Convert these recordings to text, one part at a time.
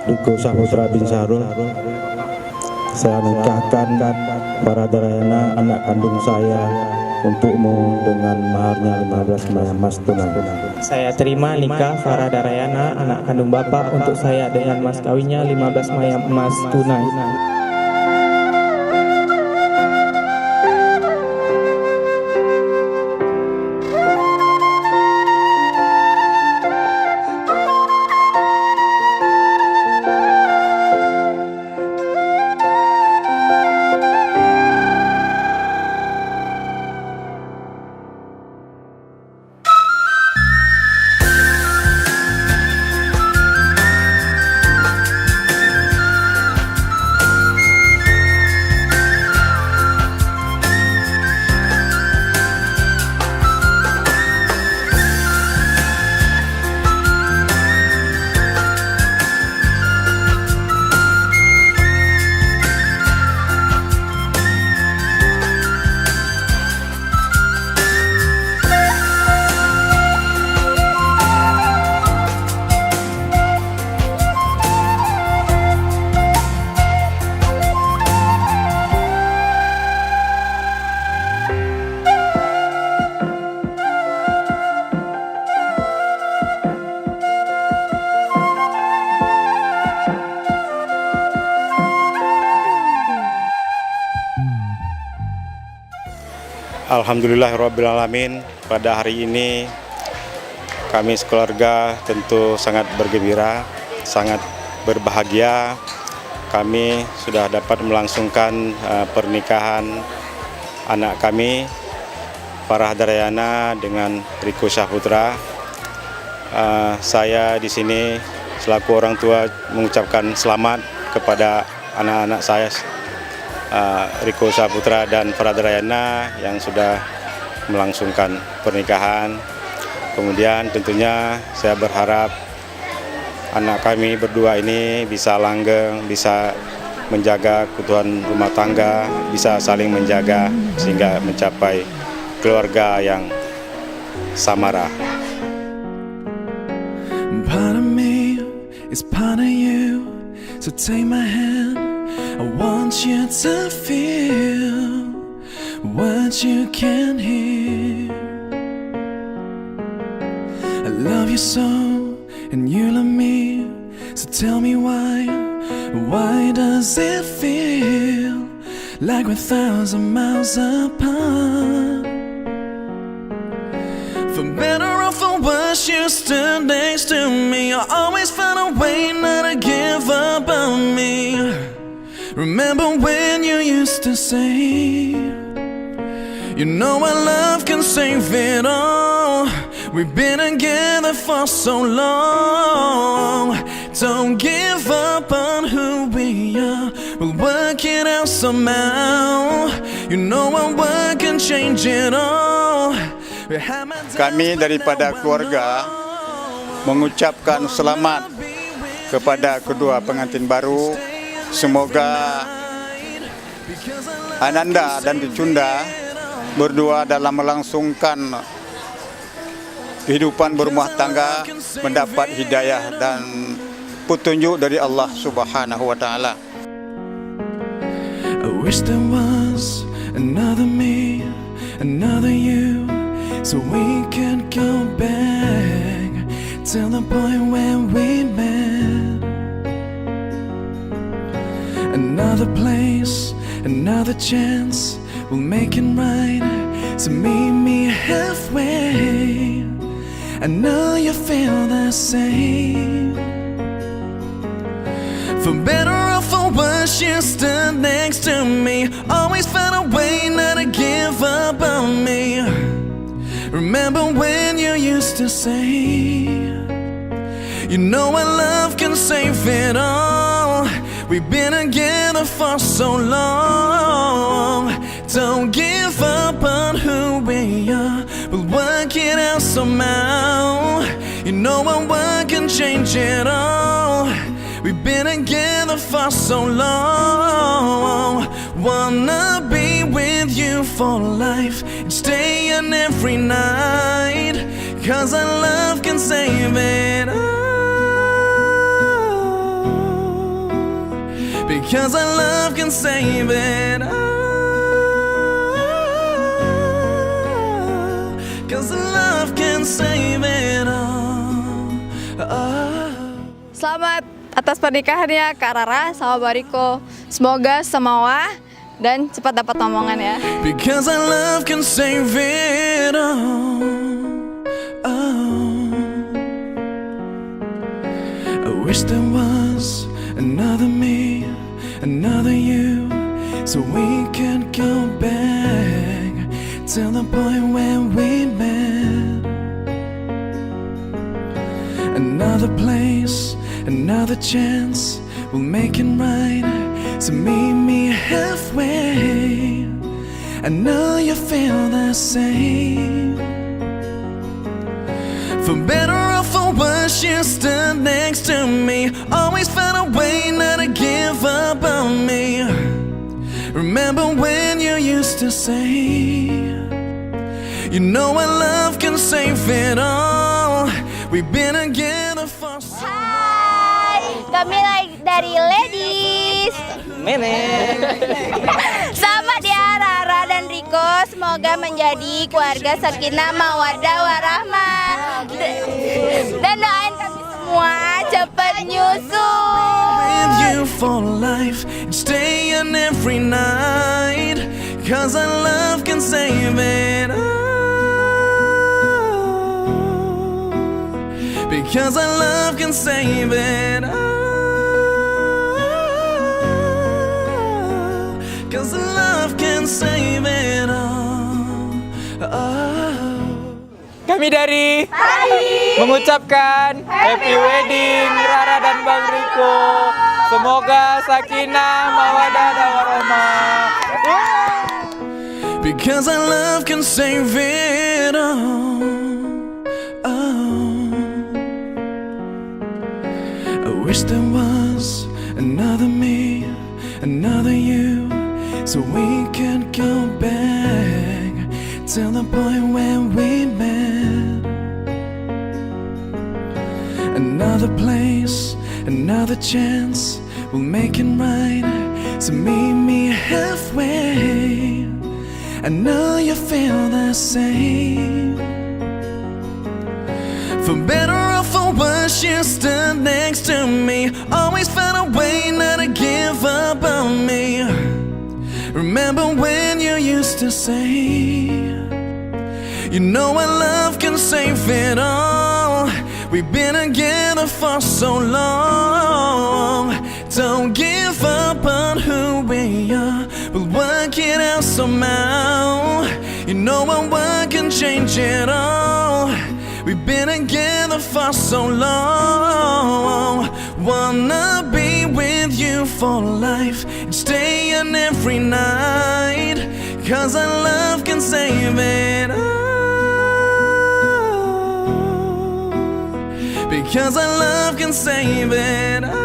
Riko Saputra bin Syahrul, saya nikahkan Faradarayana, anak kandung saya, untukmu dengan maharnya 15 mayam emas tunai. Saya terima nikah Faradarayana, anak kandung Bapak, untuk saya dengan mas kawinnya 15 mayam emas tunai. Alhamdulillahirrabbilalamin, pada hari ini kami sekeluarga tentu sangat bergembira, sangat berbahagia. Kami sudah dapat melangsungkan pernikahan anak kami, Faradarayana dengan Riko Saputra. Saya di sini selaku orang tua mengucapkan selamat kepada anak-anak saya, Riko Saputra dan Faradarayana, yang sudah melangsungkan pernikahan. Kemudian tentunya saya berharap anak kami berdua ini bisa langgeng, bisa menjaga keutuhan rumah tangga, bisa saling menjaga sehingga mencapai keluarga yang samara. Part of me is part of you, so take my hand. I want you to feel what you can hear. I love you so, and you love me. So tell me why does it feel like we're 1,000 miles apart? For better or for worse, you stood next to me. I always found a way not to give up on me. Remember when you used to say, you know our love can save it all. We've been together for so long. Don't give up on who we are. We'll work it out somehow. You know our work can change it all. Kami daripada keluarga mengucapkan selamat kepada kedua pengantin baru. Semoga Ananda dan Dicunda berdua dalam melangsungkan kehidupan berumah tangga mendapat hidayah dan petunjuk dari Allah Subhanahu wa Ta'ala. I wish there was another me, another you, so we could go back to the point where we met. Another place, another chance, we'll make it right. So meet me halfway. I know you feel the same. For better or for worse, you stood next to me. Always found a way not to give up on me. Remember when you used to say, you know our love can save it all. We've been together for so long. Don't give up on who we are. We'll work it out somehow. You know our work can change it all. We've been together for so long. Wanna be with you for life and stay in every night. 'Cause our love can save it all. Because our love can save it all. Because love can save it all. Selamat atas pernikahannya Kak Rara sama Bariko. Semoga semawa dan cepat dapat omongan ya. Because our love can save it all. I wish there was another me, another you, so we could go back to the point where we met. Another place, another chance, we'll make it right. So meet me halfway. I know you feel the same. For better or for worse, you stood next to me. Always found a way not to give up on me. Remember when you used to say, you know our love can save it all. We've been together for so long. Hai, kami dari Ladies. Selamat ya Rara dan Riko, semoga menjadi keluarga sakinah mawaddah warahmah. Dan doain kami semua cepat nyusul. With you for life and staying every night. Cause our love can save it all. Because our love can save it all. Cause love can save it all. Kami dari mengucapkan happy wedding Rara dan Bang Riko. Semoga sakinah, mawaddah dan warahmah. Because our love can save it all. I wish there was another me, another you, so we could go back to the point where we met. Another place, another chance, we'll make it right. So meet me halfway. I know you feel the same. For better or for worse, you stood next to me. Always found a way not to give up on me. Remember when you used to say, you know our love can save it all. We've been together for so long. Don't give up on who we are, we'll work it out somehow. You know our work can change it all. We've been together for so long. Wanna be with you for life and staying every night. Cause our love can save it all. Because our love can save it all.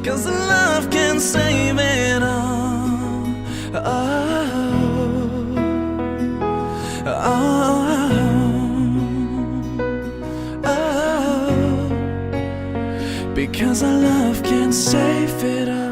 Cause love can save it all. Because our love can save it all.